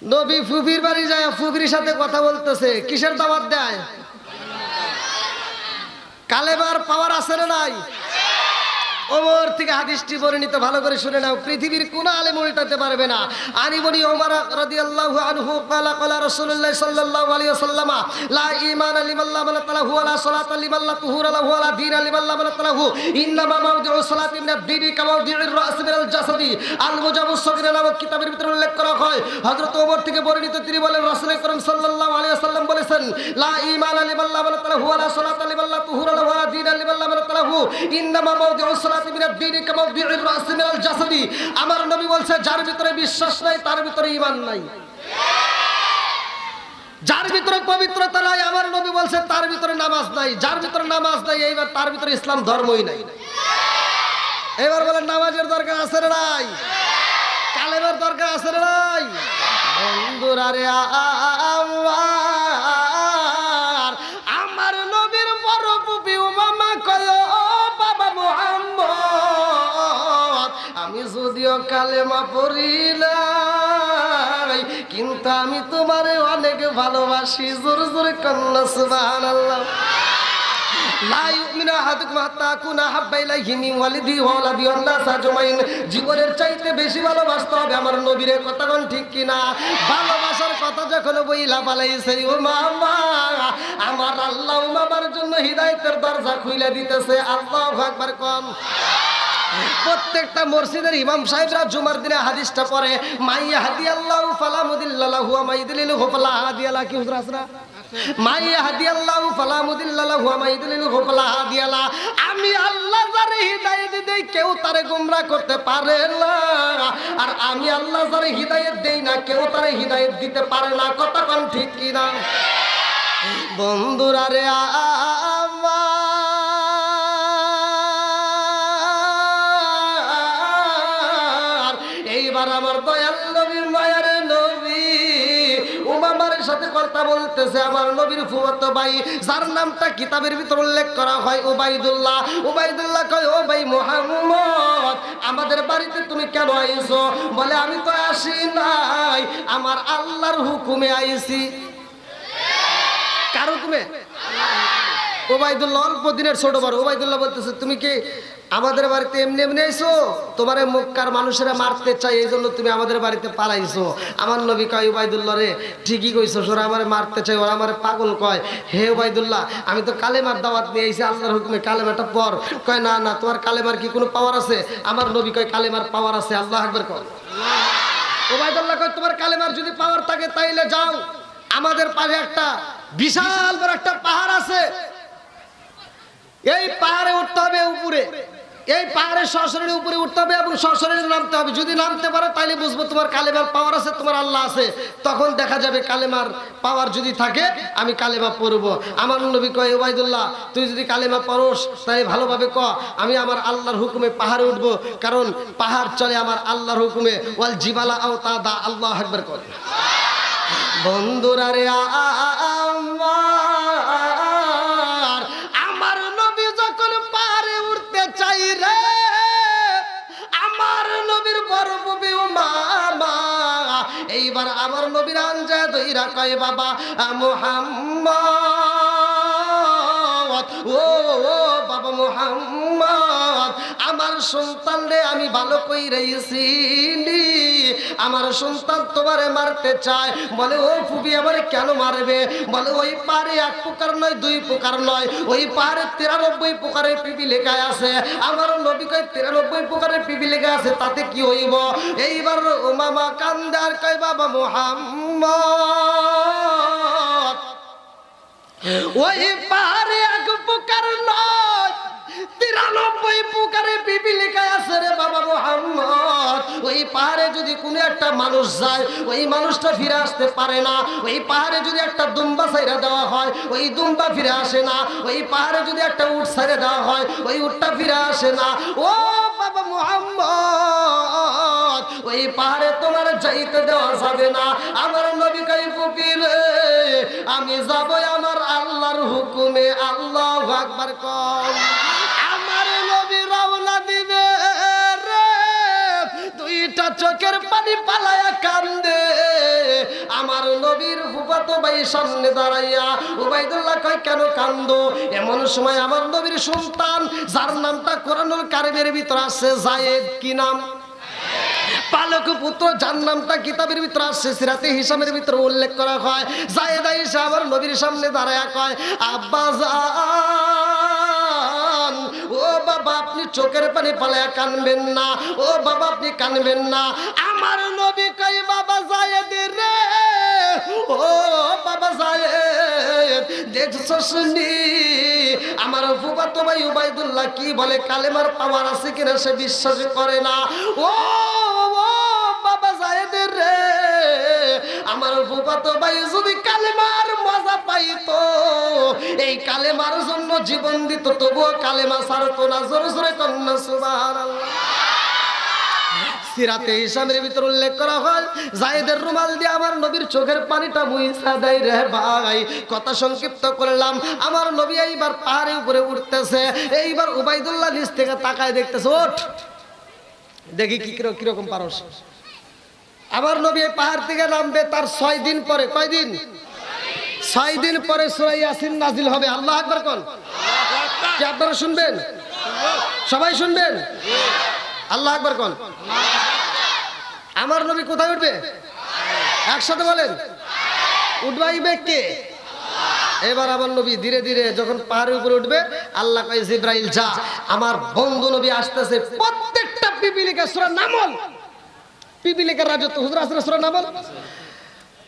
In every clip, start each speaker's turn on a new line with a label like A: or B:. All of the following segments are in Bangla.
A: নবী ফুফির বাড়ি যায়, ফুফির সাথে কথা বলতেছে। কিসের দাওয়াত দেয়? কালেমার পাওয়ার আছে না নাই? ওমর থেকে হাদিসটি বর্ণিত, ভালো করে শুনে নাও, পৃথিবীর কোন আলেম উল্টাতে পারবে না। আনি বনি ওমর রাদিয়াল্লাহু আনহু ক্বালা ক্বালা রাসূলুল্লাহ সাল্লাল্লাহু আলাইহি ওয়াসাল্লাম লা ঈমানা লিমান লা মানাতা লাহু ওয়া লা সালাতা লিমান লা তুহুরা লাহু ওয়া লা দীনা লিমান লা মানাতা লাহু ইন্নামা মাওদিউ সালাতি মিনাদ দীনি কামা মাওদিউর রাস মিনাল জাসাদি। আল মুজাবুস সগীর নামক কিতাবের ভিতরে উল্লেখ করা হয়, হযরত ওমর থেকে বর্ণিত, তিনি বলেন রাসূল আকরাম সাল্লাল্লাহু আলাইহি ওয়াসাল্লাম বলেছেন, লা ঈমানা লিমান লা মানাতা লাহু ওয়া লা সালাতা লিমান লা তুহুরা লাহু ওয়া লা দীনা লিমান লা মানাতা লাহু ইন্নামা মাওদিউ আমার নবী বলছে, যার ভিতরে বিশ্বাস নাই তার ভিতরে ঈমান নাই, যার ভিতরে পবিত্রতা নাই, আমার নবী বলছে তার ভিতরে নামাজ নাই, যার ভিতরে নামাজ নাই এইবার তার ভিতরে ইসলাম ধর্মই নাই। এবার বলেন নামাজের দরকার আছে না নাই? কালেমার দরকার আছে না নাই? বন্ধুরা রে আমার নবীর বড় পুপি উমামা কয়, ও বাবা মুহাম্মদ, আমি যদিও কালেমা পড়ি নাই কিন্তু আমি তোমারে অনেক ভালোবাসি। জোরে জোরে কন্যা সুবহানাল্লাহ। লা ইউমিনু আহাদুকুম হাত্তা আকুনা হাব্বা ইলাইহি মিন ওয়ালিদিহি ওয়া ওয়ালাদিহি ওয়ান নাস আজমাইন। জীবনের চাইতে বেশি ভালোবাসতে হবে আমার নবীরে, কথা কোন ঠিক কিনা? ভালোবাসার কথা যখন বইলা পালাইছে, ও মামা, আমার আল্লাহ মামার জন্য হিদায়াতের দরজা খুলে দিতেছে। আল্লাহু আকবার কোন। প্রত্যেকটা মসজিদের ইমাম সাহেবরা জুমার দিনে হাদিসটা পড়ে, মাইয়া হাদিয়াল্লাহু ফালা মুদিল্লা লাহু ওয়া মাইয়ুদিল্লিহু ফালা হাদিয়া লাহু। কি হুজুর আসরা মাইয়া হাদিয়াল্লাহু ফালা মুদিল্লা লাহু ওয়া মাইয়ুদিল্লিহু ফালা হাদিয়া লাহু। আমি আল্লাহ যারে হিদায়াত দেই কেউ তারে গোমরা করতে পারে না, আর আমি আল্লাহ যারে হিদায়াত দেই না কেউ তারে হিদায়াত দিতে পারে না। কথা কোন ঠিক কি না? বন্ধুরা রে এইবার আমার দয়াল নবীর মায়ের নবী উমামার সাথে কথা বলতেছে। আমার নবীর ফুফাতো ভাই, যার নামটা কিতাবের ভিতর উল্লেখ করা হয় উবাইদুল্লাহ। উবাইদুল্লাহ কয়, ও ভাই মুহাম্মদ, আমাদের বাড়িতে তুমি কেন আইছো? বলে, আমি তো আসি নাই, আমার আল্লাহর হুকুমে আইছি। কার হুকুমে? ওবাইদুল্লাহ অল্প দিনের ছোট বড়। ওবাইদুল্লাহ বলতেছে, তুমি কি আমাদের বাড়িতে এমনি এমনি আইছো? তোমার মক্কার মানুষেরা মারতে চাই, এই জন্য তুমি আমাদের বাড়িতে পালাইছো। আমার নবী কয়, ওবাইদুল্লাহ রে, ঠিকই কইছো, ওরা আমার মারতে চাই, ওরা আমার পাগল কয়। হে ওবাইদুল্লাহ, আমি তো কালেমার দাওয়াত নিয়ে আইছি, আল্লাহর হুকুমে কালেমাটা পড়। কয়, না না, তোমার কালেমার কি কোনো পাওয়ার আছে? আমার নবী কয়, কালেমার পাওয়ার আছে। আল্লাহু আকবার কর। ওবাইদুল্লাহ কয়, তোমার কালেমার যদি পাওয়ার থাকে তাইলে যাও, আমাদের পাশে একটা বিশাল বড় একটা পাহাড় আছে, এই পাহাড়ে উঠতে হবে উপরে, এই পাহাড়ের সশরীরে উপরে উঠতে হবে এবং সশরীরে নামতে হবে। যদি নামতে পারো তাহলে বুঝবো তোমার কালেমার পাওয়ার আছে, তোমার আল্লাহ আছে। তখন দেখা যাবে কালেমার পাওয়ার যদি থাকে আমি কালেমা পড়বো। আমার নবী কয়, ওবাইদুল্লাহ, তুই যদি কালেমা পড়োস তাই ভালোভাবে ক, আমি আমার আল্লাহর হুকুমে পাহাড়ে উঠবো, কারণ পাহাড় চলে আমার আল্লাহর হুকুমে। ওয়াল জিবালা আওতাদা। আল্লাহু আকবার কর। বন্ধুরা রে আমার নবী যখন পাহাড়ে উঠতে চাই রে, আমার নবীর বড় নবী উমামা এইবার আমার নবীর আনজা দইরা কয়, বাবা মুহাম্মদ, ও বাবা মুহাম্মদ, আমার সন্তান রে আমি ভালো কইরা চিনি, আমার সন্তান তোমারে মারতে চায়। বলে, ও ফুবি, আমারে কেন মারবে? বলে, ওই পাহাড়ে এক প্রকার নয়, দুই প্রকার নয়, ওই পাহাড়ে 93 প্রকারের পিপি লেখা আছে। আমার নবী কয়, 93 প্রকারের পিপি লেখা আছে, তাতে কি হইব? এইবার উমামা কান্দে আর কয়, বাবা মুহাম্মদ, ওই পাহাড়ে এক প্রকার নয়, 93 প্রকারে পিপি লেখা আছে রে বাবা মুহাম্মদ। ওই পাহাড়ে যদি কোনো একটা মানুষ যায়, ওই মানুষটা ফিরে আসতে পারে না। ওই পাহাড়ে যদি একটা দুম্বা ছাইরা দেওয়া হয়, ওই দুম্বা ফিরে আসে না। ওই পাহাড়ে যদি একটা উট ছাইরা দেওয়া হয়, ওই উটটা ফিরে আসে না। ও বাবা মুহাম্মদ, ওই পাহাড়ে তোমার যাইতে দেওয়া যাবে না। আমার নবী কই, ফকির আমি যাব আমার আল্লাহর হুকুমে। আল্লাহু আকবার কর। আমার নবী রওনা দিবে রে, দুইটা চোখের পানি পালায়া কান্দে। ফুফাতো ভাই সামনে দাঁড়াইয়া উবাইদুল্লাহ কয় কেন কান্দো? এমন সময় আমার নবীর সন্তান যার নামটা কোরআনুল কারীমের ভিতর আছে যায়েদ, কি নাম? পালক পুত্র, যার নামটা কিতাবের ভিতরে আসছে, সিরাতে হিসামের ভিতরে উল্লেখ করা হয়। যায়েদ আয়েশা আমার নবীর সামনে দাঁড়ায়া কয় আব্বা জান, ও বাবা আপনি চোখের পানি পালায়া কানবেন না, ও বাবা আপনি কানবেন না। আমার নবী কয় বাবা যায়েদ রে, ও বাবা যায়েদ, দেখছস নি আমার ফুফাতো ভাই উবাইদুল্লাহ কি বলে, কালেমার পাওয়ার আছে কিনা সে বিশ্বাস করে না। ও বাবা যায়েদের রে, আমার ফুফাতো ভাই যদি কালেমার মজা পাইতো, এই কালেমার জন্য জীবন দিত, তবুও কালেমা ছাড়তো না। জোরে জোরে কন্যা সুবহানাল্লাহ। সিরাতে হিসামের ভিতর উল্লেখ করা হয় যায়েদের রুমাল দিয়ে আমার নবীর চোখের পানিটা মুইছা দেয় রে ভাই। কথা সংক্ষিপ্ত করলাম, আমার নবী এইবার পাহাড়ের উপরে উঠতেছে। এইবার উবাইদুল্লাহ নিচ থেকে তাকায় দেখতেছে, ওঠ দেখি কিরকম পারস। আমার নবী এই পাহাড় থেকে নামবে, তার 6 দিন পরে, কয়দিন? 6 দিন পরে সূরা ইয়াসিন নাজিল হবে। আল্লাহু আকবার কোন? কি আপনারা শুনবেন? সবাই শুনবেন? আল্লাহু আকবার কোন? আমার নবী কোথায় উঠবে? একসাথে বলেন, উঠবাইবে কে? এবার আমার নবী ধীরে ধীরে যখন পাহাড়ের উপরে উঠবে, আল্লাহ কয় জিবরাইল যা, আমার বন্ধু নবী আসতেছে। প্রত্যেকটা পিপিলিকা সূরা নামল, পিপিলিকার রাজত্ব হুজুর আসলে সূরা নামল,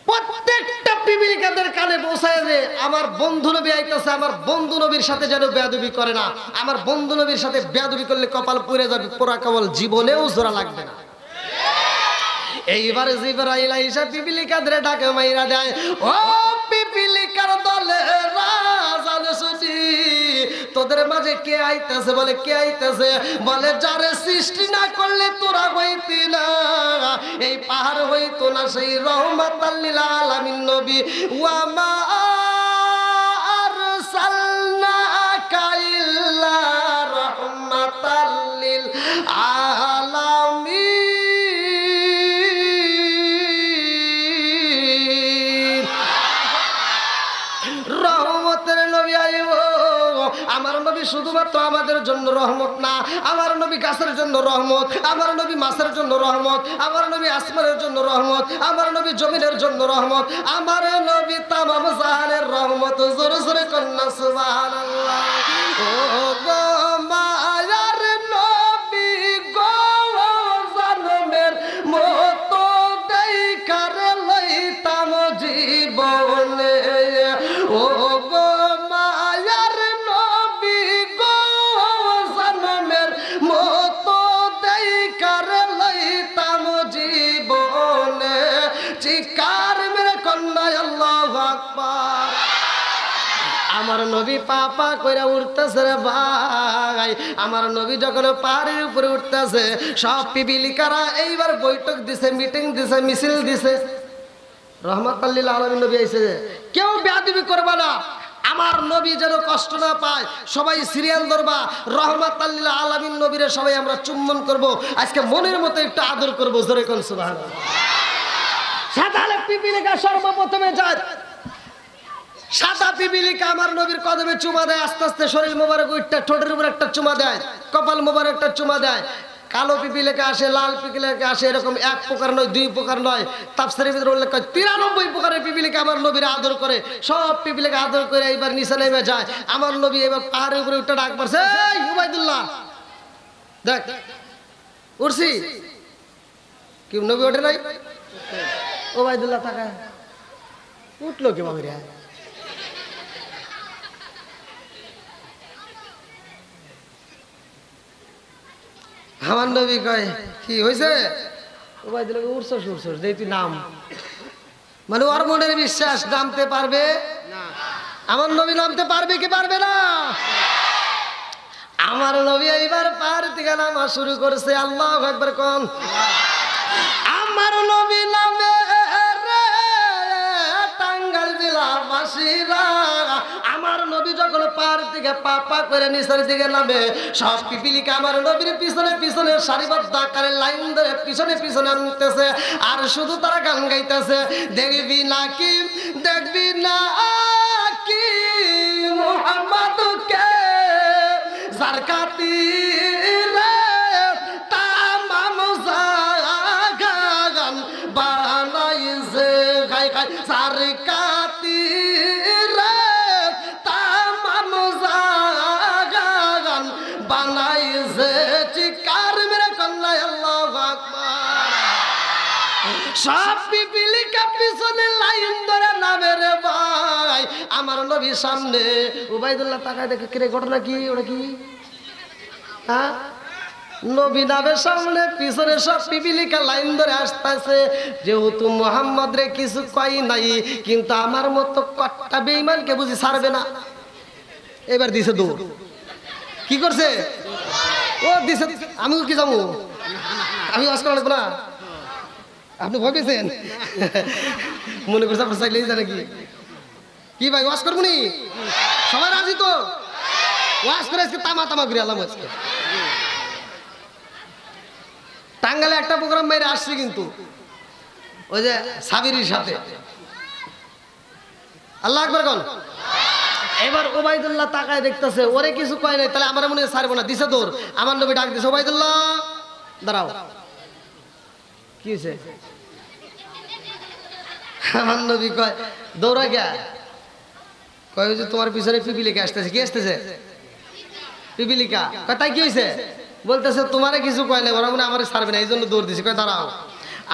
A: প্রত্যেকটা পিপিলিকাদের কানে পৌঁছায় যে আমার বন্ধু নবী আইতেছে, আমার বন্ধু নবীর সাথে যেন বেয়াদবি করে না। আমার বন্ধু নবীর সাথে বেয়াদবি করলে কপাল পুড়ে যাবে, পোড়া কপাল জীবনেও জোড়া লাগবে না। এইবারে জিবরাইল আইসা পিপিলিকাদের ডাকে মাইরা দেয়, ও পিপিলিকার দলে রাজানসি, তোদের মাঝে কে আইতেছে? বলে কে আইতেছে? বলে যারে সৃষ্টি না করলে তোরা হইতি না, এই পাহাড় হইতো না, সেই রহমাতাল লিল আলামিন নবী। ওয়া মা আরসালনাকা ইল্লা রাহমাতাল লিল আলামিন। রহমতের নবী আইব। আমার নবী শুধুমাত্র আমাদের জন্য রহমত না, আমার নবী গাছের জন্য রহমত, আমার নবী মাছের জন্য রহমত, আমার নবী আসমানের জন্য রহমত, আমার নবী জমিনের জন্য রহমত, আমার নবী তামাম জাহানের রহমত। জোরে জোরে কন্যা সুবহানাল্লাহ। ও গো মায়ার নবী গো, জনমের মতো দেখার লইতাম জীবনে। ও গো মায়ার নবী গো, জনমের মতো দেখার লইতাম জীবনে। চিৎকার মেরে কন্যা আল্লাহু আকবার। আমার নবী পাপা কইরা উঠতেছে রে ভাই। আমার নবী যখন পাহাড়ের উপরে উঠতেছে, সব পিপিলিকারা এইবার বৈঠক দিছে, মিটিং দিছে, মিছিল দিছে। রহমাতাল লিল আলামিন নবী আইছে, কেউ বেয়াদবি করবে না, আমার নবী যেন কষ্ট না পায়, সবাই সিরিয়াল ধরবা। রহমাতাল লিল আলামিন নবীরে সবাই আমরা চুম্বন করব, আজকে মনের মতো একটু আদর করব। জোরে কোন সুবহানাল্লাহ। সাদা পিপিলিকা সর্বপ্রথমে যায়, সাদা পিপিলিকা আমার নবীর কদমে চুমা দেয়, আস্তে আস্তে শরীর মোবারক উঠটা ঠোঁটের উপর একটা চুমা দেয়, কপাল মোবারক একটা চুমা দেয়। কালো পিপিলিকা আসে, লাল পিপিলিকা আসে, এরকম 1 প্রকার নয়, 2 প্রকার নয়, তাফসীরের ভিতরে উল্লেখ করে 93 প্রকারের পিপিলিকা আমার নবীর আদর করে। সব পিপিলিকা আদর করে এইবার নিচে নেমে যায়। আমার নবী এবার পাহাড়ের উপরে উঠে ডাক মারছে, এই উবাইদুল্লাহ দেখ উঠছি। কি নবী ওঠে নাই? উবাইদুল্লাহ তাকায়, উঠলো কি বাবা? আমার নবী কয় কি হয়েছে? উবাইদুল্লাহ উঠছস উঠছস দেই তুই নাম, মানে ওর মনের বিশ্বাস নামতে পারবে না। আমার নবী নামতে পারবে কি পারবে না? আমার নবী এইবার পাহাড় থেকে নামা শুরু করছে। আল্লাহু আকবার কোন? আমার নবী নামে রে টাঙ্গাইল জেলার বাসীরা। আমার নবী যখন পাহাড় থেকে পা করে নিচের দিকে নামে, সব পিপিলিকা আমার নবীর পিছনে পিছনে সারিবদ্ধ আকারে লাইন ধরে পিছনে পিছনে আনতেছে, আর শুধু তারা গান গাইতেছে, দেখবি নাকি দেখবি খাতিরে তামাম জাগান বানাইছে খাই খাই যার খাতিরে তামাম জাগান বানাইছে চিকার মেরে কল্লা আল্লাহু আকবার সব পিপিলিকা পিছনে লাইন ধরে নামে রে ভাই আমার নবীর সামনে উবাইদুল্লাহ তাকায় দেখে কিরে ঘটনা কি ওটা কি হ্যাঁ নবী নামের সামনে পিছনে সব পিপিলিকা লাইন ধরে আসতেছে যেহেতু মোহাম্মদ রে কিছু কই নাই কিন্তু আমার মতো কট্টা বেঈমানকে বুঝি ছাড়বে না এবার দিছে দৌড় কি করছে ও দিছে আমি কি যাবো আমি ওয়াজ করা লাগবো না আপনি ভয় পেয়েছেন মনে করছে আপনার চাইলেই জানে কি ভাই ওয়াজ করবো নি সবাই রাজি তো ওয়াজ করে আজকে তামা তামা ঘুরে আলাম আজকে টাঙ্গালে একটা প্রোগ্রাম মেরে আসছে কিন্তু ওই যে সাবিরির সাথে আল্লাহ আকবার কোন এবার ওবাইদুল্লাহ তাকায় দেখতেছে ওরে কিছু কয় নাই তাহলে আমার মনে হয় ছাড়বো না দিছে দৌড় আমার নবী ডাক দিছে ওবাইদুল্লাহ দাঁড়াও কি হয়েছে আমার নবী কয় দৌড়া গিয়া কয় যে তোমার পিছনে পিপিলিকা আসতেছে কি আসতেছে পিপিলিকা কয় তাই কি হয়েছে বলতেছে তোমারে কিছু কয় নাই ওরা মনে আমার ছাড়বে না এই জন্য দৌড় দিছি কয় দাঁড়াও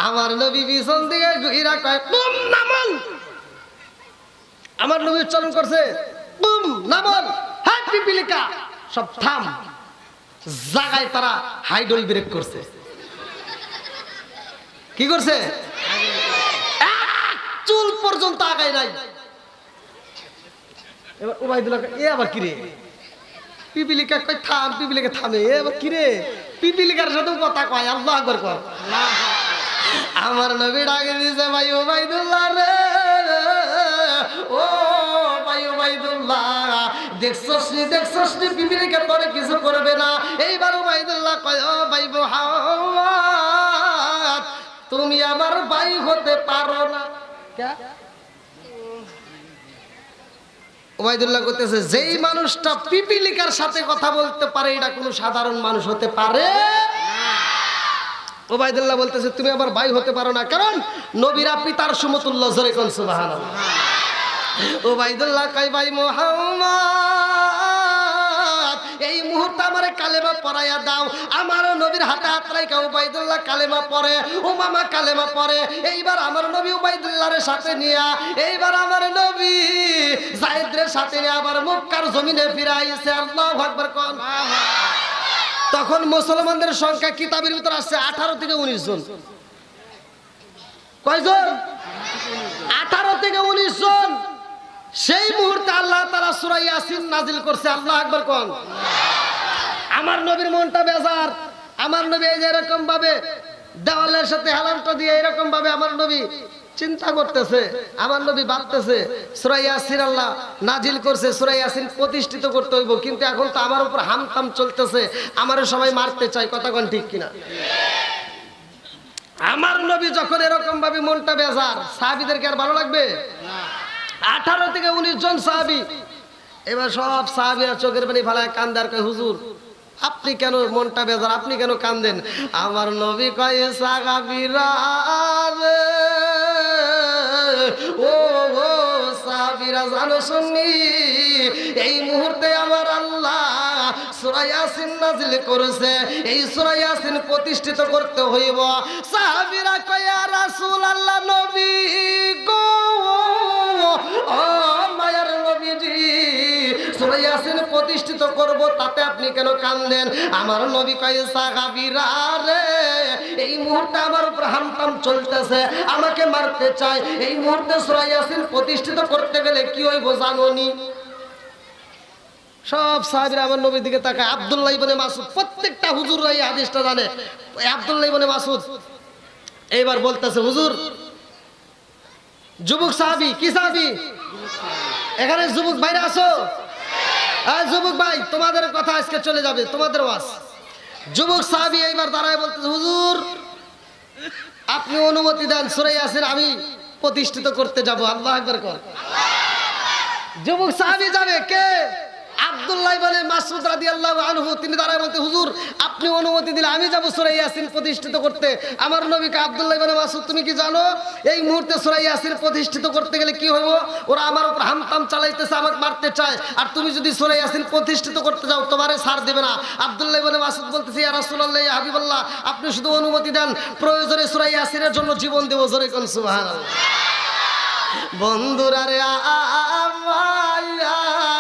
A: আমার নবী পিছন দিকে ঘুরা কয় তুম নামল আমার নবী উচ্চারণ করছে তুম নামল হ্যাঁ পিপিলিকা সব থাম জায়গায় তারা হাইডল ব্রেক করছে কি করছে চুল পর্যন্ত আগায় নাই এবার উবাইদুল্লাহ এ আবার কিরে পিপিলিকা কই থাম পিপিলিকা থামে এ আবার কিরে পিপিলিকার সাথে কথা কয় আল্লাহ আকবার কর আমার নবী ডাকে দিয়েছে ভাই উবাইদুল্লাহ রে ও ভাই উবাইদুল্লাহ দেখছস নি পিপিলিকা তোরে কিছু করবে না এইবার উবাইদুল্লাহ কয় ও ভাই মুহাম্মদ তুমি আমার ভাই হতে পারো না ওবাইদুল্লাহ কইতেছে যেই মানুষটা পিপিলিকার সাথে কথা বলতে পারে এটা কোনো সাধারণ মানুষ হতে পারে ওবাইদুল্লাহ বলতেছে তুমি আমার ভাই হতে পারো না কারণ নবীরা পিতার সমতুল্য জোরে কোন সুবহানাল্লাহ ওবাইদুল্লাহ কয় ভাই মুহাম্মদ এই মুহূর্তে আমারে কালেমা পড়াইয়া দাও আমার নবীর হাতে হাত রাইখা ওবাইদুল্লাহ কালেমা পড়ে ও মামা কালেমা পড়ে এইবার আমার নবী ওবাইদুল্লাহর সাথে নিয়া এইবার আমার নবী যায়েদের সাথে নিয়ে আবার মক্কার জমিনে ফিরাইছে আল্লাহু আকবার কোন তখন মুসলমানদের সংখ্যা কিতাবের ভিতর আছে 18 থেকে 19 জন কয়জন 18 থেকে 19 জন সেই মুহূর্তে আল্লাহ তাআলা সূরা ইয়াসিন নাজিল করছে আল্লাহু আকবার কোন আমার নবীর মনটা বেজার আমার নবী এই যে এরকম ভাবে দেওয়ালের সাথে হেলানটা দিয়ে এরকম ভাবে আমার নবী চিন্তা করতেছে আমার নবী ভাবতেছে সূরা ইয়াসিন আল্লাহ নাজিল করছে সূরা ইয়াসিন প্রতিষ্ঠিত করতে হইব কিন্তু এখন তো আমার উপর হামতাম চলতেছে আমারে সবাই মারতে চায় কথা কোন ঠিক কিনা আমার নবী যখন এরকম ভাবে মনটা বেজার সাহাবীদেরকে আর ভালো লাগবে না 18 থেকে 19 জন সাহাবী এবার সব সাহাবীরা চোখের পানি ফেলায় কান্দে আর কয় হুজুর আপনি কেন মনটা বেজার আপনি কেন কান্দেন আমার নবী কয় সাহাবীরা ও ও সাহাবীরা জানো শুনি এই মুহূর্তে আমার আল্লাহ সূরা ইয়াসিন নাজিল করেছে এই সূরা ইয়াসিন প্রতিষ্ঠিত করতে হইব সাহাবীরা কয় ইয়া রাসূলুল্লাহ নবী গো ও মায়ার নবীজি সূরা ইয়াসিন প্রতিষ্ঠিত করব তাতে আপনি কেন কাঁদেন আমার নবী কয় সাহাবীরা রে এই মুহূর্তে আমার উপর হামতাম চলতেছে আমাকে মারতে চায় এই মুহূর্তে সূরা ইয়াসিন প্রতিষ্ঠিত করতে গেলে কি হইব জানোনি সব সাহাবীরা আমার নবীর দিকে তাকায় আব্দুল্লাহ ইবনে মাসউদ প্রত্যেকটা হুজুররা এই হাদিসটা জানে ওই আব্দুল্লাহ ইবনে মাসউদ এইবার বলতেছে হুজুর যুবক সাহাবী কি সাহাবী এখানে যুবক ভাইরা আছো যুবক ভাই তোমাদের কথা আজকে চলে যাবে তোমাদের ওয়াজ যুবক সাহাবী এইবার দাঁড়ায় বলতেছে হুজুর আপনি অনুমতি দেন সূরা ইয়াসিন আমি প্রতিষ্ঠিত করতে যাব আল্লাহু আকবার কর যুবক সাহাবী যাবে কে আব্দুল্লাহ ইবনে মাসউদ রাদিয়াল্লাহু আনহু তিনি দাঁড়ায় বলতে, হুজুর আপনি অনুমতি দিলে আমি যাব সূরা ইয়াসিন প্রতিষ্ঠিত করতে। আমার নবীকে আব্দুল্লাহ ইবনে মাসউদ তুমি কি জানো এই মুহূর্তে সূরা ইয়াসিন প্রতিষ্ঠিত করতে গেলে কি হইব? ওরা আমার উপর হামতাম চালাইতেছে, আমাকে মারতে চায়, আর তুমি যদি সূরা ইয়াসিন প্রতিষ্ঠিত করতে যাও তোমারে ছাড় দেবে না। আব্দুল্লাহ ইবনে মাসউদ বলতেছে, ইয়া রাসূলুল্লাহ, ইয়া হাবিবাল্লাহ, আপনি শুধু অনুমতি দেন, প্রয়োজনে সূরা ইয়াসিনের জন্য জীবন দেব। জোরে কোন সুবহানাল্লাহ। বন্ধুরা রে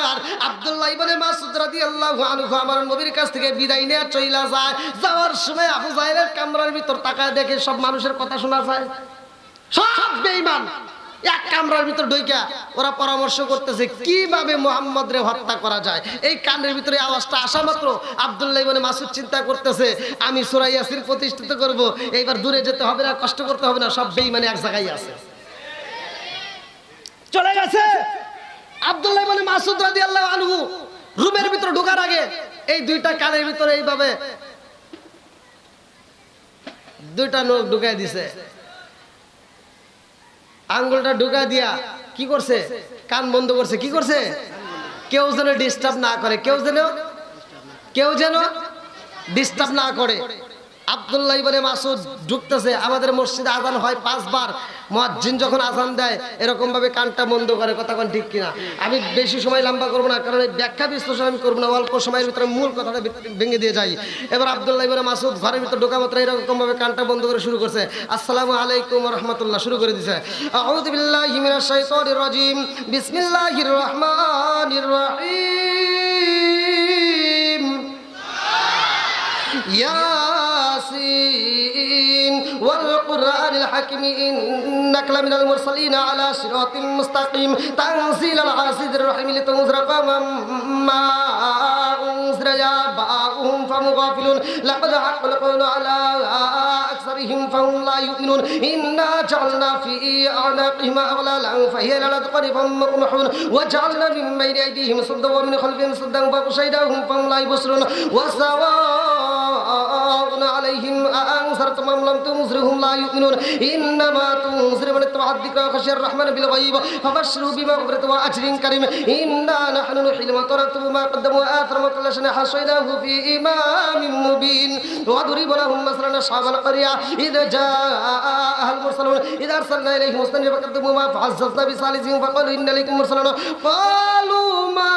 A: আমার আব্দুল্লাহ ইবনে মাসউদ রাদিয়াল্লাহু আনহু আমার নবীর কাছ থেকে বিদায় নিয়ে চইলা যায়। যাওয়ার সময় আবু জাহেলের কামরার ভিতর তাকায় দেখে সব মানুষের কথা শোনা যায়, সব বেঈমান এক কামরার ভিতর ঢুইকা ওরা পরামর্শ করতেছে কিভাবে মুহাম্মদ রে হত্যা করা যায়। এই কানের ভিতরে আওয়াজটা আসা মাত্র আব্দুল্লাহ ইবনে মাসউদ চিন্তা করতেছে আমি সূরা ইয়াসিন প্রতিষ্ঠিত করব, এইবার দূরে যেতে হবে না, কষ্ট করতে হবে না, সব বেঈমানি এক জায়গায় আছে, চলে গেছে। আব্দুল্লাহ ইবনে মাসউদ রাদিয়াল্লাহু আনহু রুমের ভিতর ঢোকার আগে এই দুইটা কানের ভিতরে এইভাবে দুইটা নখ ঢুকাই দিছে, আঙ্গুলটা ঢুকা দিয়া কি করছে, কান বন্ধ করছে। কি করছে? কেউ যেন ডিস্টার্ব না করে, কেউ যেন ডিস্টার্ব না করে। আব্দুল্লাহ ইবনে মাসউদ ঢুকতেছে, আমাদের মসজিদে আযান হয় 5 বার, মুয়াজ্জিন যখন আযান দেয় এরকম ভাবে কানটা বন্ধ করে, কথা কোন ঠিক কিনা? আমি বেশি সময় লম্বা করব না, কারণ এই ব্যাখ্যা বিশ্লেষণ আমি করব না, অল্প সময়ের ভিতরে মূল কথাটা ভেঙে দিয়ে যাই। এবার আব্দুল্লাহ ইবনে মাসউদ ঘরের ভিতর ঢোকা মাত্র এরকম ভাবে কানটা বন্ধ করে শুরু করছে, আসসালামু আলাইকুম ওয়া রাহমাতুল্লাহ শুরু করে দিয়েছে। আউযু বিল্লাহি মিনাশ শাইতানির রাজিম, বিসমিল্লাহির রহমানির রহিম। ইয়াসিন ওয়াল কুরআনিল হাকিম ইন্নাকা লামিনাল মুরসালিন আলা সিরাতিল মুস্তাকিম তানজিলাল আজিজির রহিম লিতুনজিরা কওমান মা উনজিরা আবাউহুম ফাহুম গাফিলুন লাকাদ হাক্কাল কওলু আলা আকসারিহিম ফাহুম লা ইউমিনুন ইন্না জাআলনা ফি আনাকিহিম আগলালান ফাহিয়া লা তাqribum মাকমুহুন ওয়া জাআলনা মিন বাইনি আইদিহিম সাদদান ওয়া মিন খালফিহিম সাদদান ফাগশাইনাহুম ফাহুম লা ইবসিরুন ওয়া সাওয়া عليهم أأنذرتم أم لم تنذرهم لا يؤمنون إنما تنذر من اتبع الذكر وخشي الرحمن بالغيب فبشره بمغفرة وأجر كريم إنا نحن نحيي الموتى ونكتب ما قدموا وآثارهم وكل شيء حصيناه في إمام مبين وضرب لهم مثلا أصحاب القرية إذ جاءها المرسلون إذ أرسلنا إليهم اثنين فكذبوا ما فعززنا بثالثهم فقالوا إن إليكم مرسلون قالوا ما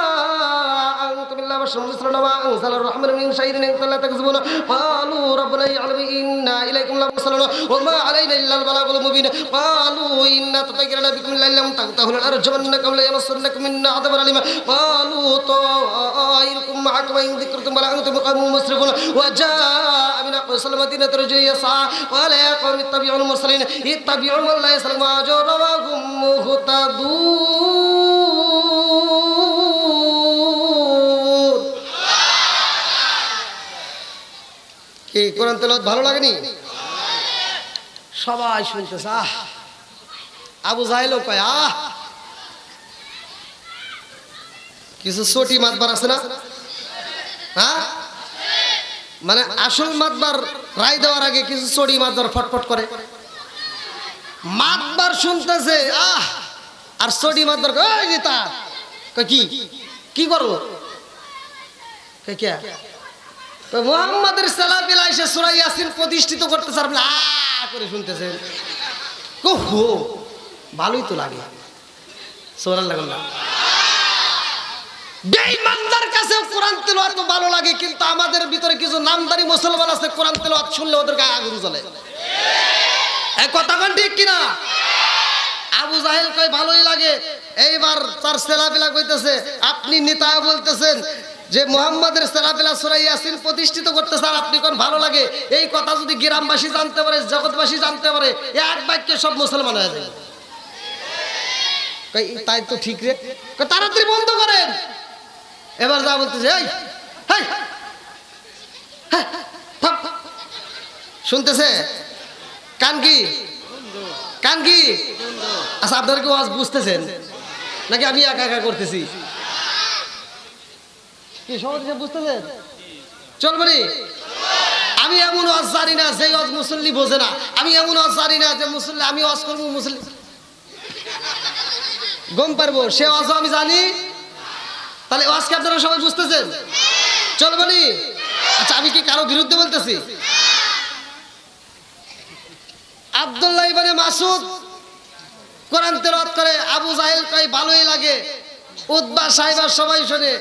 A: أنتم إلا بشر مثلنا ما أنزل الرحمن من شيء إن أنتم لا تكذبون قالوا ربنا يعلم إنا إليكم لمرسلون وما علينا إلا البلاغ المبين قالوا إنا تطيرنا بكم إلا لم تنتهوا لنرجمنكم ليمسنكم منا عذاب أليم قالوا طائركم معكم وإن ذكرتم بل أنتم قوم مسرفون وجاء من أقصى المدينة رجل يسعى قال يا قوم اتبعوا المرسلين اتبعوا من لا يسلم أجر وهم مهتدون। কি কোরআন তেলাওয়াত ভালো লাগেনি? সবাই শুনতেছে। আবু জাহেলও কয় কিছু ছোটি মাতবার আছে না? হ্যাঁ, মানে আসল মাতবার রায় দেওয়ার আগে কিছু চড়ি মাতবার ফটফট করে, মাতবার শুনতেছে আর চড়ি মাতবার কি কি করবো মুহাম্মাদের সালাফিলা এসে সূরা ইয়াসিন প্রতিষ্ঠিত করতেছে আর করে শুনতেছেন, ভালোই তো লাগে। সুবহানাল্লাহ। বেঈমানদের কাছে কোরআন তেলাওয়াত ভালো লাগে, কিন্তু আমাদের ভিতরে কিছু নামদারি মুসলমান আছে কোরআন তেলাওয়াত শুনলে ওদের গায়ে আগুন জ্বলে। এই কথা কোন ঠিক কিনা? আবু জাহেল কয় ভালোই লাগে। এইবার তার সালাফিলা কইতেছে আপনি নেতা বলতেছেন যে মুহাম্মাদের সালাফিলা সূরা ইয়াসিন প্রতিষ্ঠিত করতে স্যার আপনি কোন ভালো লাগে। এই কথা যদি গ্রামবাসী জানতে পারে, জগৎবাসী জানতে পারে, এক বাক্যে সব মুসলমান হয়ে যাবে। তাই তো ঠিক রে, তাড়াতাড়ি বন্ধ করেন। এবার যা বলতেছে শুনতেছে কান কি কান কি? আচ্ছা আপনারা কি ওয়াজ বুঝতেছেন নাকি আমি একা একা করতেছি? কি সবাই বুঝতেছেন? চলবে। আমি এমন ওয়াজ জানি না যে ওয়াজ মুসল্লি বোঝে না, আমি এমন ওয়াজ জানি না যে মুসল্লি আমি ওয়াজ করবো মুসল্লি গম পারবো, সে ওয়াজ আমি জানি। তাহলে আজকে আপনারা সবাই বুঝতেছেন? চল বলি। আচ্ছা, আমি কি কারো বিরুদ্ধে বলতেছি? আব্দুল্লাহ ইবনে মাসউদ কোরআন তেলাওয়াত করে, আবু জাহেল কই ভালোই লাগে, উতবা সাইবা সবাই শুনে।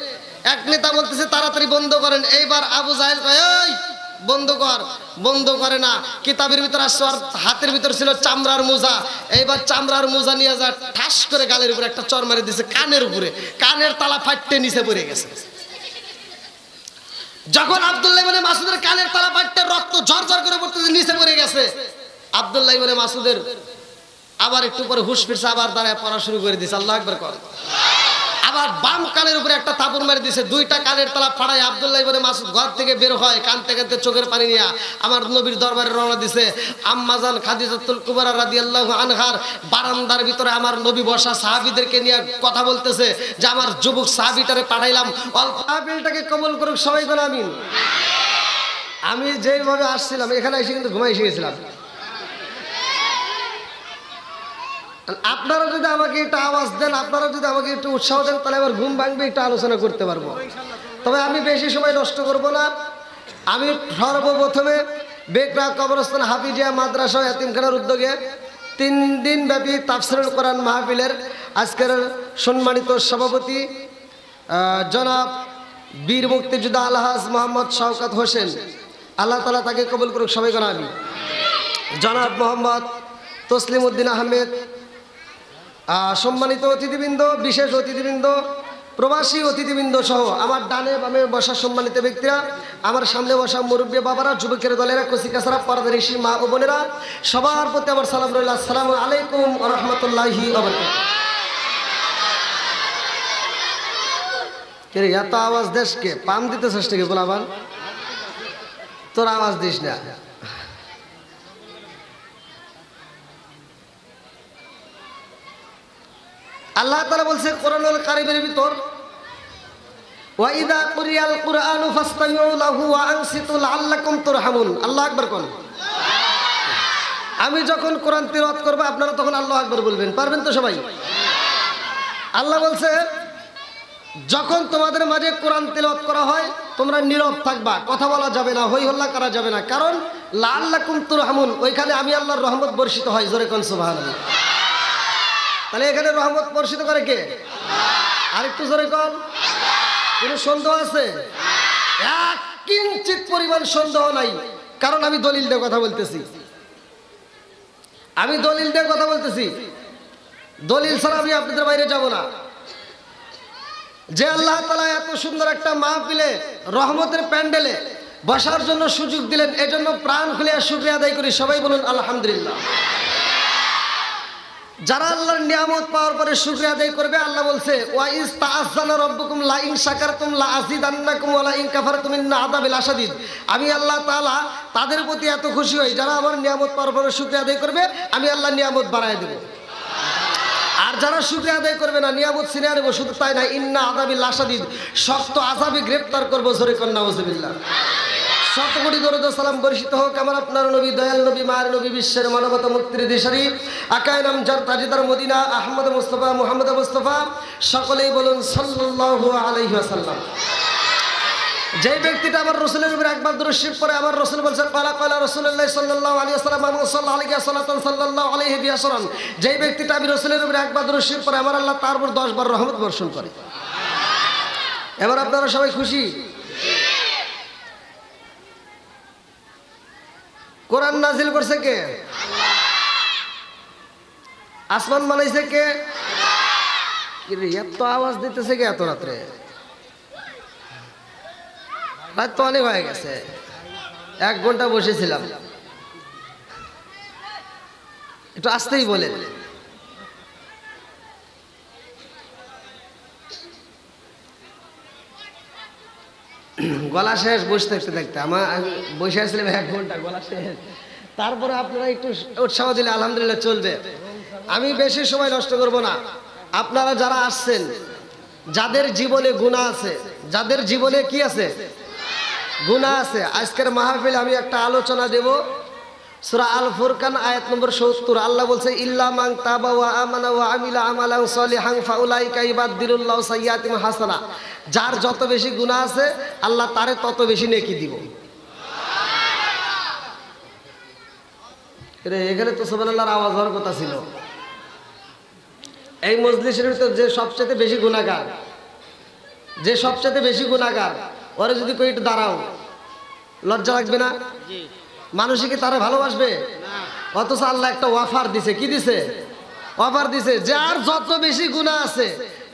A: এক নেতা বলতেছে তাড়াতাড়ি বন্ধ করেন। এইবার আবু জাহেল কয় এই বন্ধ কর, বন্ধ করে না। কিতাবের ভিতর আসছে আর হাতের ভিতর ছিল চামড়ার মোজা। এইবার চামড়ার মোজা নিয়ে যা ঠাস করে গালের উপরে একটা চড় মারি দিছে, কানের উপরে। কানের তালা ফাটতে নিচে পড়ে গেছে। যখন আব্দুল্লাহ ইবনে মাসউদের কানের তালা ফাটতে রক্ত ঝরঝর করে পড়তেছে, নিচে পড়ে গেছে, আব্দুল্লাহ ইবনে মাসউদের আবার একটু পরে হুশ ফিরছে, আবার দাঁড়ায় পড়া শুরু করে দিছে। আল্লাহু আকবার কর। আবার বাম কানের উপরে একটা থাপড় মেরে দিছে, দুইটা কানের তালা ফাড়ায় আব্দুল্লাহ ইবনে মাসউদ ঘর থেকে বের হয়, কাঁদতে কাঁদতে চোখের পানি নিয়ে আমার নবীর দরবারে রওনা দিছে। আম্মাজান খাদিজাতুল কুবরা রাদিয়াল্লাহু আনহার বারান্দার ভিতরে আমার নবী বসা, সাহাবীদেরকে নিয়ে কথা বলতেছে যে আমার যুবক সাহাবীটারে পাঠাইলাম, অল্প আপিলটাকে কবুল করুক, সবাই বলে আমিন। আমি যেভাবে আসছিলাম এখানে এসে কিন্তু ঘুমাই এসে গেছিলাম। আপনারা যদি আমাকে একটু আওয়াজ দেন, আপনারা যদি আমাকে একটু উৎসাহ দেন, তাহলে আমার ঘুম ভাঙবে, একটু আলোচনা করতে পারবো। তবে আমি বেশি সময় নষ্ট করব না। আমি সর্বপ্রথমে বেকরা কবরস্থান হাফিজিয়া মাদ্রাসা এতিমখানার উদ্যোগে 3 দিন ব্যাপী তাফসীরুল কোরআন মাহফিলের আজকের সম্মানিত সভাপতি জনাব বীর মুক্তিযোদ্ধা আলহাজ মোহাম্মদ শওকত হোসেন, আল্লাহ তাআলা তাকে কবুল করুক, সবাই বলেন আমিন। জনাব মোহাম্মদ তসলিম উদ্দিন আহমেদ, সম্মানিত অতিথিবৃন্দ, বিশেষ অতিথিবৃন্দ, প্রবাসী অতিথিবৃন্দ সহ আমার ডানে বামে বসা সম্মানিত ব্যক্তিরা, আমার সামনে বসা মুরব্বী বাবারা, যুবকের দলেরা, কচিকাছারা, পর্দানিশী মা ও বোনেরা, সবার প্রতি আমার সালাম রইল। আসসালামু আলাইকুম ওয়া রাহমাতুল্লাহি ওয়া বারাকাতুহু। কে রে এত আওয়াজ দেশকে পাম দিতে চেষ্টা কি বলাবান, তোর আওয়াজ দিস না। আল্লাহ তাআলা বলছে কোরআনুল কারীমের ভিতর, ওয়া ইযা কুরিয়াল কুরআনু ফাসতামিউ লাহু ওয়া আনসিতু লাআল্লাকুম তুরহামুন। আল্লাহু আকবার কোন। আমি যখন কোরআন তিলাওয়াত করব আপনারা তখন আল্লাহু আকবার বলবেন, পারবেন তো সবাই? আল্লাহ বলছে যখন তোমাদের মাঝে কোরআন তিলাওয়াত করা হয় তোমরা নীরব থাকবা, কথা বলা যাবে না, হই হল্লা করা যাবে না, কারণ লাআল্লাকুম তুরহামুন, ওইখানে আমি আল্লাহর রহমত বর্ষিত হয়। জোরে কোন সুবহানাল্লাহ। তাহলে এখানে রহমত বর্ষিত করে কে? আরেকটু জোরে কোন। কোন সন্দেহ আছে? এক কিঞ্চিত পরিমাণ সন্দেহ নাই, কারণ আমি দলিল দিয়ে কথা বলতেছি। আমি দলিল দিয়ে কথা বলতেছি, দলিল ছাড়া আমি আপনাদের বাইরে যাব না। যে আল্লাহ তাআলা এত সুন্দর একটা মাহফিলে রহমতের প্যান্ডেলে বসার জন্য সুযোগ দিলেন, এজন্য প্রাণ খুলে শুকরিয়া আদায় করি, সবাই বলুন আলহামদুলিল্লাহ। যারা আল্লাহর নিয়ামত পাওয়ার পরে শুকরিয়া আদায় করবে, আল্লাহ বলছে ওয়া ইজ তাআযানা রাব্বুকুম লা ইন শাকারতুম লা আযীদান্নাকুম ওয়া লা ইন কাফারতুম ইন্না আযাবি লাশাদীদ। আমি আল্লাহ তাআলা তাদের প্রতি এত খুশি হই যারা আমার নিয়ামত পাওয়ার পরে শুকরিয়া আদায় করবে, আমি আল্লাহ নিয়ামত বাড়ায় দেব। আর যারা শুকরিয়া আদায় করবে না, নিয়ামত ছিনিয়ে নেব। শুধু তাই না, ইন্না আযাবি লাশাদীদ, শক্ত আযাবে গ্রেফতার করব। জোরে কন্না নাউযুবিল্লাহ। শত কোটি দরুদ ও সালাম বর্ষিত হোক আমার আপনার নবী, দয়াল নবী, মায়ের নবী, বিশ্বের মানবতা মুক্তির দিশারি, আকায়ে নামজার তাজদার মদিনা আহমদ মুস্তাফা মুহাম্মদ মুস্তাফা, সকলেই বলুন সাল্লাল্লাহু আলাইহি ওয়াসাল্লাম। যে ব্যক্তিটা আমার রাসূলের উপর একবার দরুদ শরীফ পড়ে, আমার রাসূল বলেছেন ক্বালা ক্বালা রাসূলুল্লাহ সাল্লাল্লাহু আলাইহি ওয়াসাল্লাম মান সাল্লাল্লাহু আলাইহি ওয়াসাল্লাম সাল্লাল্লাহু আলাইহি ওয়াসাল্লাম। যে ব্যক্তিটা আমি রাসূলের উপর একবার দরুদ শরীফ পড়ে, আমার আল্লাহ তার উপর 10 বার রহমত বর্ষণ করে। এবার আপনারা সবাই খুশি? কোরআন নাজিল করছে কে? আসমান বানাইছে কে? এত আওয়াজ দিতেছে কে এত রাত্রে? রাত তো অনেক হয়ে গেছে, 1 ঘন্টা বসেছিলাম, একটু আসতেই বলেন। গলা শেষ, বসে থাকতে থাকতে আমার বসে আসছিলাম 1 ঘন্টা, গলা শেষ। তারপরে আপনারা একটু উৎসাহ দিলে আলহামদুলিল্লাহ চলবে। আমি বেশি সময় নষ্ট করব না। আপনারা যারা আসছেন, যাদের জীবনে গুনাহ আছে, যাদের জীবনে কি আছে? গুনাহ আছে, আজকের মাহফিলে আমি একটা আলোচনা দেব, সূরা আল ফুরকান আয়াত নম্বর 70 আল্লাহ বলছে ইল্লা মান তাবা ওয়া আমানা ওয়া আমিলা আমালান সলিহান ফাউলাইকা ইবাদদিলুল্লাহু সাইয়্যাতিহিম হাসানা। যার যত বেশি গুনাহ আছে আল্লাহ তারে তত বেশি নেকি দিব। এখানে তো সুবহানাল্লাহর আওয়াজ হওয়ার কথা ছিল। এই মজলিসের ভিতর যে সবচেয়ে বেশি গুনাহগার, যে সবচেয়ে বেশি গুনাহগার, ওরে যদি কই একটু দাঁড়াও, লজ্জা লাগবে না? মানুষই কি তারা ভালোবাসবে? অথচ আল্লাহ একটা অফার দিছে। কি দিছে? অফার দিছে, যার যত বেশি গুনাহ আছে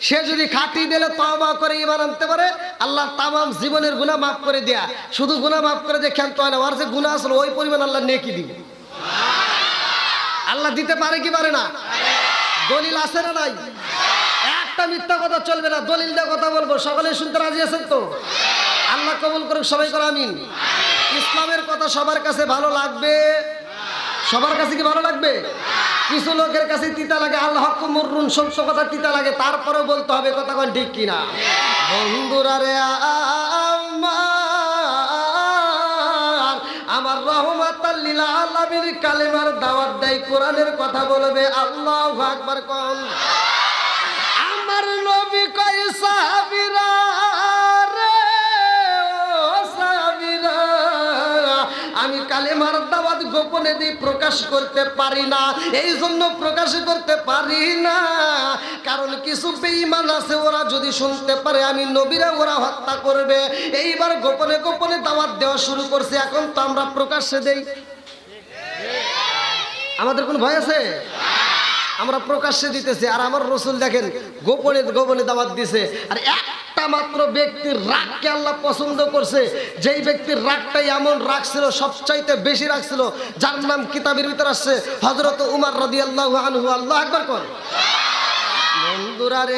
A: সে যদি খাঁটি দিলে তওবা করে ঈমান আনতে পারে, আল্লাহ তামাম জীবনের গুনাহ মাফ করে দেয়া। শুধু গুনাহ মাফ করে দিয়ে ক্ষান্ত হয় না, ওর যে গুনাহ আছে ওই পরিমাণ আল্লাহ নেকি দিবে। আল্লাহ দিতে পারে কি পারে না? দলিল আছে না নাই? একটা মিথ্যা কথা চলবে না, দলিল দিয়ে কথা বলবো। সকলে শুনতে রাজি আছেন তো? আল্লাহ কবুল করুক, সবাই করে আমিন। ইসলামের কথা সবার কাছে ভালো লাগবে? সবার কাছে কি ভালো লাগবে? কিছু লোকের কাছে তিতা লাগে। আল্লাহ মুররুন, সত্য কথা তিতা লাগে, তারপরেও বলতে হবে কথা কোন ঠিক কিনা। বন্ধুরা রে আমার রহমাতাল লিল আলামিন কালেমার দাওয়াত দেয়, কোরআনের কথা বলবে। আল্লাহু আকবার কোন। আমার নবী কয় সাহাবীরা আমি কালেমার দাওয়াত গোপনে দিই, প্রকাশ করতে পারি না। এই জন্য প্রকাশ করতে পারি না কারণ কিছু বেঈমান আছে, ওরা যদি শুনতে পারে আমি নবীরা ওরা হত্যা করবে। এইবার গোপনে গোপনে দাওয়াত দেওয়া শুরু করছে। এখন তো আমরা প্রকাশ্যে দেই। আমাদের কোন ভয় আছে? আমরা প্রকাশ্যে দিতেছি। আর আমার রাসূল দেখেন গোপনে গোপনে দাওয়াত দিছে। আর একটা মাত্র ব্যক্তির রাগকে আল্লাহ পছন্দ করছে, যেই ব্যক্তির রাগটাই এমন রাগ ছিল, সবচাইতে বেশি রাগ ছিল, যার নাম কিতাবের ভিতর আসছে হযরত উমর রাদিয়াল্লাহু আনহু। আল্লাহু আকবার কোন। বন্ধুরা রে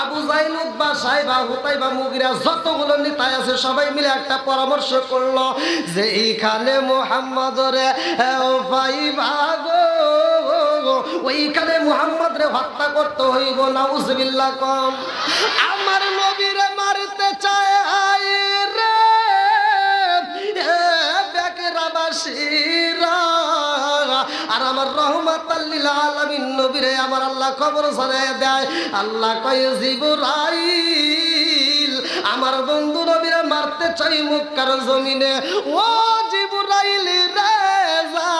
A: আবু জাইল, উতবা, সাইবা, হুতাইবা, মুগিরা যতগুলো নেতায় আছে সবাই মিলে একটা পরামর্শ করলো যে এইখানে মুহাম্মদ রে পাইবা গো, ওইখানে মুহাম্মদ রে হত্যা করতে হইব। নাউজুবিল্লাহ কম। আমার নবীরে মারতে চায় রে বেকরাবাসীরা, আর আমার রহমাতাল লিল আলামিন নবীরে আমার আল্লাহ খবর জানায় দেয়। আল্লাহ কয় জিবরাইল আমার বন্ধু নবীরে মারতে চাই মক্কার জমিনে। ও জিবরাইল রে যা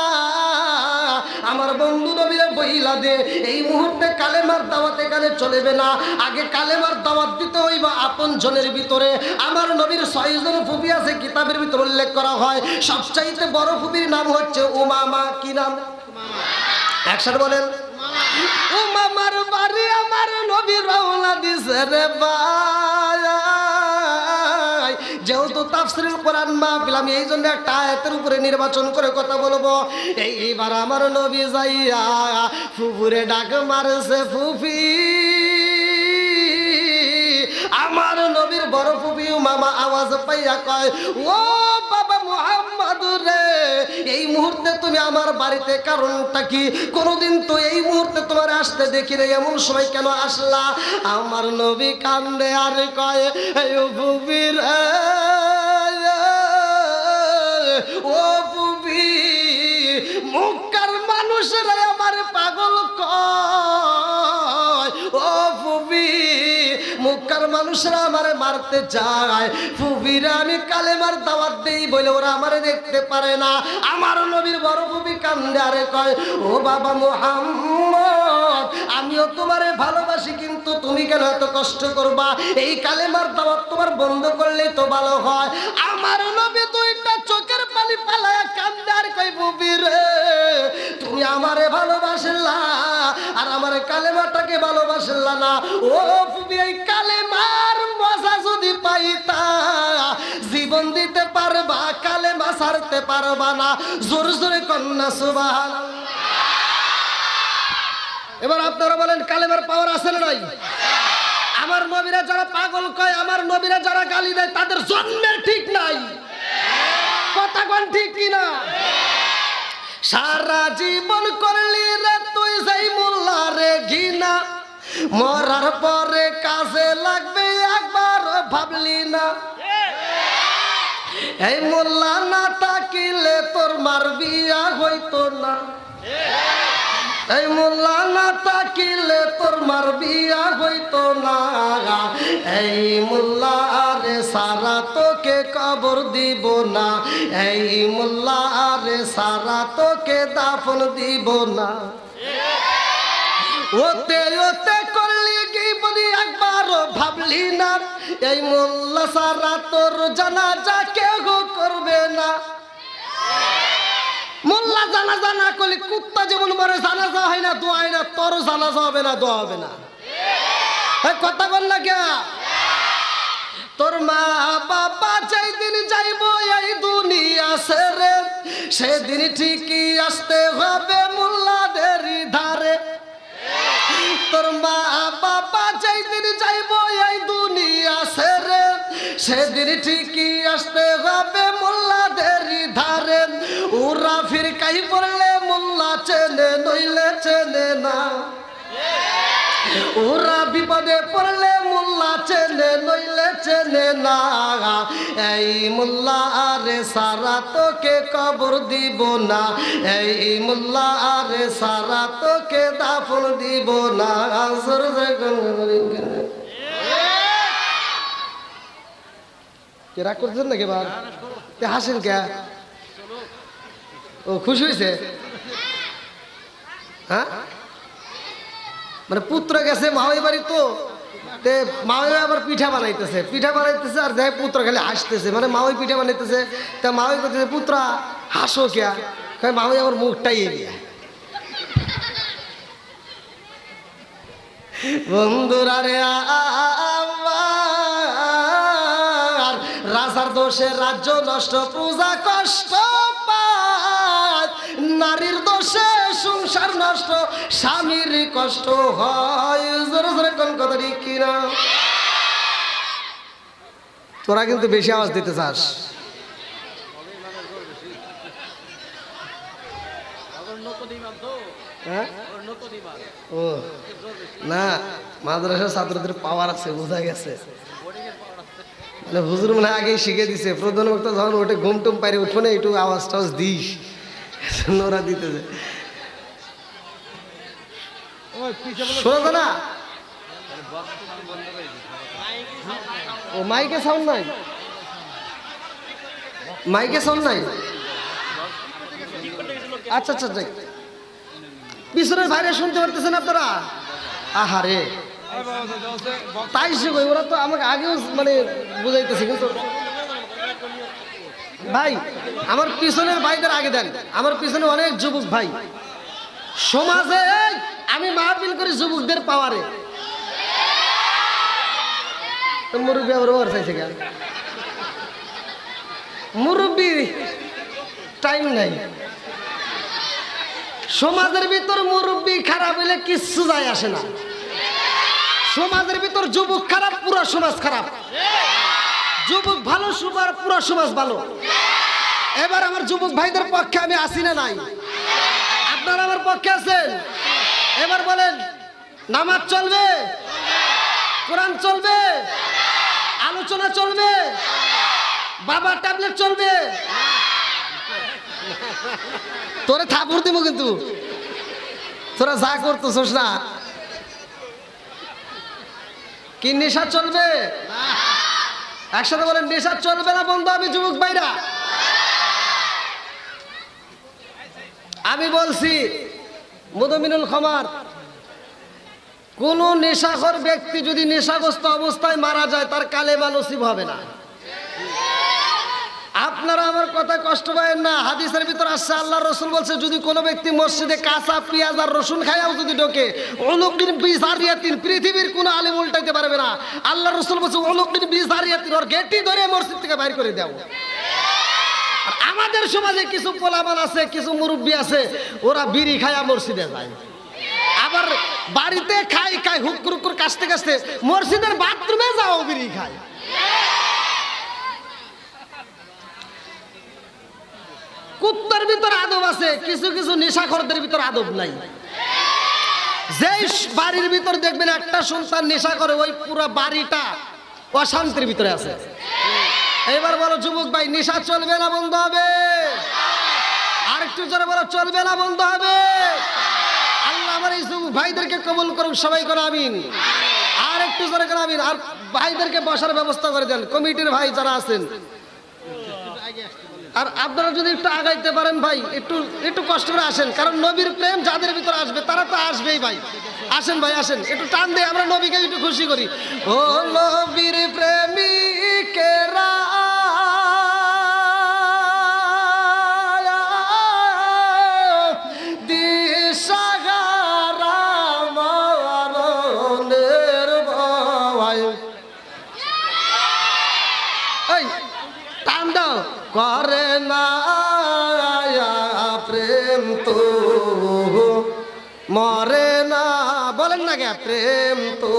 A: আমার বন্ধু নবীরে বইলা দে, এই মুহূর্তে কালেমার দাওয়াত এখানে চলবে না। আগে কালেমার দাওয়াত দিতে হইব আপন জনের ভিতরে। আমার নবীর 6 জন ফুফি আছে, কিতাবের ভিতরে উল্লেখ করা হয়। সবচাইতে বড় ফুফির নাম হচ্ছে উমামা। কি নাম? একসাথে বলেন। উমামার বাড়ি আমার নবী রওনা দিছে রে ভাই। যেহেতু তাফসীরুল কোরআন মাহফিল, আমি এই জন্য একটা আয়াতের উপরে নির্বাচন করে কথা বলবো। এইবার আমার নবী যাইয়া ফুফুরে ডাক মারছে। ফুফি, আমার নবীর বড় ফুফি উমামা আওয়াজ পাইয়া কয়, ও বাবা মুহাম্মদ রে, এই মুহূর্তে তুমি আমার বাড়িতে কারণটা কি? কোনদিন তো এই মুহূর্তে তোমার আসতে দেখি রে, এমন সময় কেন আসলা? আমার নবী কান্দে আর কয়, ও ফুফি রে, ও ফুফি, মক্কার মানুষরা আমার পাগল কয়। ও ফুফি, মক্কার মানুষরা আমারে মারতে চায়। ফুফিরা আমি কালেমার দাওয়াত দেই বলে ওরা আমারে দেখতে পারে না। আমার নবীর বড় ফুফি কান্দে আরে কয়, ও বাবা মুহাম্মদ, আমিও তোমারে ভালোবাসি, কিন্তু তুমি কেন এত কষ্ট করবা? এই কালেমার দাওয়াত তোমার বন্ধ করলেই তো ভালো হয়। আমার নবী দুইটা চোখের পানি পালায়া কান্দে আর কয়, ফুফি রে, তুমি আমারে ভালোবাসলা আর আমার কালেমাটাকে ভালোবাসলা না। ও ফুফি, এই কালেমার মজা যদি পাইতা জীবন দিতে পারবা, কালেমা ছাড়তে পারবা না। জোর জোরে কন্যা সুবহানাল্লাহ। এবার আপনারা বলেন কালেমার পাওয়ার আছে না নাই? আমার নবীরা যারা পাগল কয়, আমার নবীরা যারা গালি দেয়, তাদের জন্মের ঠিক নাই। কথা কোন ঠিক কিনা? সারা জীবন করলি রে তুই যাই মোল্লা রে ঘিনা, মরার পরে কাজে লাগবে একবার ভাবলি না। এই মোল্লা না থাকিলে তোর মার বিয়া হইতো না, এই মোল্লা না থাকিলে তোর মার বিয়া হইতো না, এই মোল্লা রে সারা তোকে কবর দিব না, এই মোল্লা রে সারা তোকে দাফন দিব না। ওতে ওতে করলি কি বলি একবারও ভাবলি না, এই মোল্লা সারা তোর জানাজা কেউ করবে না। মোল্লা জানাজা না করলে কুত্তা যেমন মরে জানাজা হয় না, দোয়া হয় না, তোর জানাজা হবে না, দোয়া হবে না। কথা বল না কে? তোর মা বাবা যেদিন যাইব এই দুনিয়া ছেড়ে, সেদিন ঠিকই আসতে হবে মোল্লাদের ধারে। তোর মা বাবা যেদিন যাইব এই দুনিয়া ছেড়ে, সেদিন ঠিকই আসতে হবে মোল্লাদের ধারে। ওরা ফির কাই পড়লে মোল্লা চেনে নইলে চেনে না, ওরা বিপদে পড়লে মোল্লা চেনে নইলে চেনে না, এই মোল্লা রে সারা তোকে কবর দিব না, এই মোল্লা রে সারা তোকে দাফন দিব না। কে রাগ করছেন নাকি এবার? হাসেন কে? ও খুশি হয়েছে? হ্যাঁ, মানে পুত্র গেছে মাওই বাড়ি, তো মাওই আবার পিঠা বানাইতেছে আর যাই পুত্র খালি হাসতেছে, মানে মাওই পিঠা বানাইতেছে। তা মাওই করতেছে পুত্রা হাসো কে? মাওই আবার মুখটাই দিয়া। বন্ধুরা রে আমার রাজার দোষে রাজ্য নষ্ট, প্রজা কষ্ট পায়, নারীর দোষে সংসার নষ্ট, স্বামীর কষ্ট হয়। জোরে জোরে কোন কথা ঠিক কিনা? তোরা কিন্তু বেশি আওয়াজ দিতে চাস। ও না, মাদ্রাসার ছাত্রদের পাওয়ার আছে, বোঝা গেছে। মানে হুজুর মানে আগেই শিখে দিছে, প্রধান বক্তা যখন ওটা ঘুম টুম পাইরে উঠবো না, একটু আওয়াজ টাওয়াজ দিস, ওরা দিতেছে। শোনো না, ও মাইকে সাউন্ড নাই, মাইকে সাউন্ড নাই। আচ্ছা আচ্ছা, পিছনের বাইরে শুনতে পারতেছেন আপনারা? আহারে, তাই সে ওরা তো আমাকে আগেও মানে বুঝাইতেছে, কিন্তু ভাই আমার পিছনের ভাইদের আগে দেন। আমার পিছনে অনেক যুবক ভাই, সমাজে আমি মাহফিল করি যুবকদের পাওয়ারে। মুরব্বী আবার ওর চাইছে কেন? মুরব্বী টাইম নাই। সমাজের ভিতর মুরব্বী খারাপ হইলে কিচ্ছু যায় আসে না। সমাজের ভিতর যুবক খারাপ, পুরো সমাজ খারাপ। যুবক ভালো, পুরো সমাজ ভালো। এবার আমার যুবক ভাইদের পক্ষে আমি আসি না নাই? আপনারা আমার পক্ষে আছেন? এবার বলেন, নামাজ চলবে, কোরআন চলবে, আলোচনা চলবে, বাবার ট্যাবলেট চলবে? তোরে থাপুর দিব কিন্তু, তোরা যা করতেছস না। কি নেশা চলবে? একসাথে বলেন, নেশা চলবে না বন্ধু। আমি যুবক ভাইরা আমি বলছি, মুদমিনুল খমার, কোন নেশাখোর ব্যক্তি যদি নেশাগ্রস্ত অবস্থায় মারা যায়, তার কালেমা নসিব হবে না। আপনারা আমার কথা কষ্ট পাবেন না। হাদিসের ভিতর আসছে, আল্লাহ রসুল বলছে, যদি কোনো ব্যক্তি মসজিদে কাঁচা পেঁয়াজ আর রসুন খাইয়াও যদি ঢোকে, অনুকিন বিজারিয়াতিন, পৃথিবীর কোনো আলেম উল্টাইতে পারবে না। আল্লাহ রসুল বলছে, অনুকিন বিজারিয়াতিন, ওর গেটটি ধরে মসজিদ থেকে বাইর করে দাও। আমাদের সমাজে কিছু পোলামান আছে, কিছু মুরব্বী আছে, ওরা বিড়ি খায়া মসজিদে যায়, আবার বাড়িতে খাই হুকুর হুকুর কাশতে কাশতে মসজিদের বাথরুমে যাও বিড়ি খায়। কুত্তার ভিতর আদব আছে, কিছু কিছু নেশাখোরদের ভিতর আদব নাই। যে বাড়ির ভিতর দেখবেন একটা সন্তান নেশা করে, ওই পুরো বাড়িটা অশান্তির ভিতরে আছে। এবার বলো যুবক ভাই, নেশা চলবে না বন্ধ হবে? আর একটু জোরে বলো, চলবে না বন্ধ হবে? আল্লাহ আমার এই যুবক ভাইদেরকে কবুল করুক, সবাই করে আমিন। আর একটু জোরে করে আমিন। আর ভাইদেরকে বসার ব্যবস্থা করে দেন, কমিটির ভাই যারা আছেন। আর আপনারা যদি একটু আগাইতে পারেন ভাই, একটু একটু কষ্ট করে আসেন, কারণ নবীর প্রেম যাদের ভিতরে আসবে তারা তো আসবেই ভাই। আসেন ভাই, আসেন, একটু টান দিয়ে আমরা নবীকে একটু খুশি করি। ও নবীর প্রেমিকেরা দিশাহারা মরণের ভয়। এই টান দাও। করে না প্রেম তো মরে না, বলেন না কে প্রেম তো।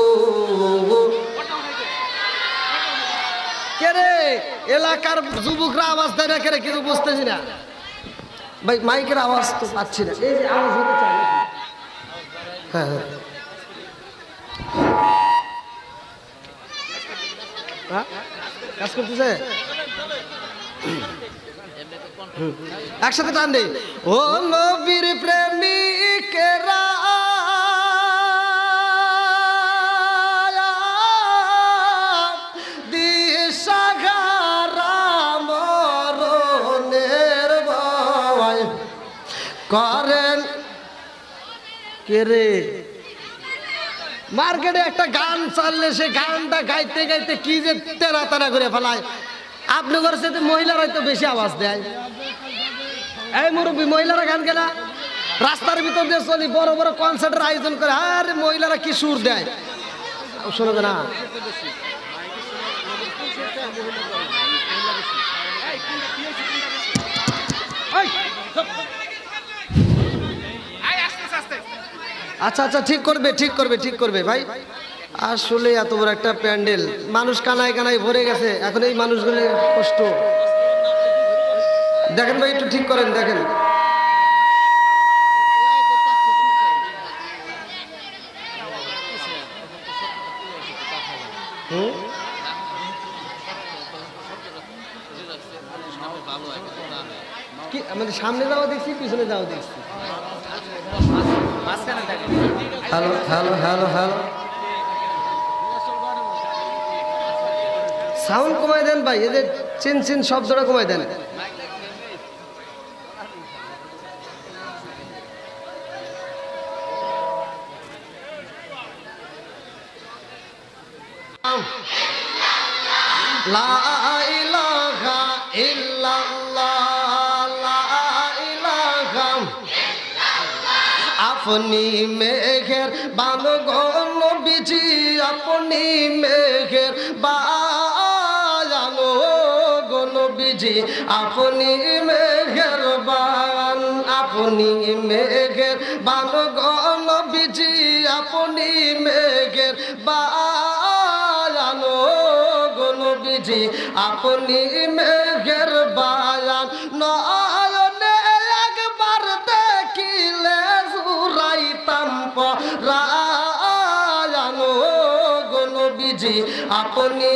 A: কে রে এলাকার যুবকরা আওয়াজ দেয় না, কে রে কিছু বুঝতেছি না ভাই, মাইকের আওয়াজ তো পাচ্ছি না। এই যে আওয়াজ হতে চাই। হ্যাঁ হ্যাঁ, কাজ করতেছে, একসাথে টান দেই। ও নবীর প্রেমিকেরা দিশাহারা মরণের ভয় করেন। কে রে মার্কেটে একটা গান চাললে সে গানটা গাইতে গাইতে কি যে তেরা তেরা করে ফেলায়। আপনি করছে মহিলারাই তো বেশি আওয়াজ দেয়। এই মুরব্বী, মহিলারা গান গেলা রাস্তার ভিতর দিয়ে চলি, বড় বড় কনসার্টের আয়োজন করে, আর মহিলারা কি সুর দেয় শোনাবে না। আচ্ছা আচ্ছা, ঠিক করবে ঠিক করবে ঠিক করবে ভাই। আসলে এত বড় একটা প্যান্ডেল, মানুষ কানায় কানায় ভরে গেছে, এখন এই মানুষগুলো কষ্ট দেখেন ভাই, একটু ঠিক করেন দেখেন। কি আমাদের সামনে যাওয়া দেখছি, পিছনে যাওয়া দেখছি। Hello hello hello hello, sound কমাই দেন ভাই, এদের চিন চিন শব্দটা কমাই দেন। লা ইলাহা ইল্লাল্লাহ, লা ইলাহা আপনি মেঘের বানগণ বিজি, আপনি মেঘের বানো গণ বিজি, আপনি মেঘের বান, আপনি মেঘের বানগণ বিজি, আপনি মেঘের বানো গণ বিজি, আপনি মেঘের বায়ান নয়নে একবার দেখিলে জুরাইতাম পরায়ান গণ বিজি, আপনি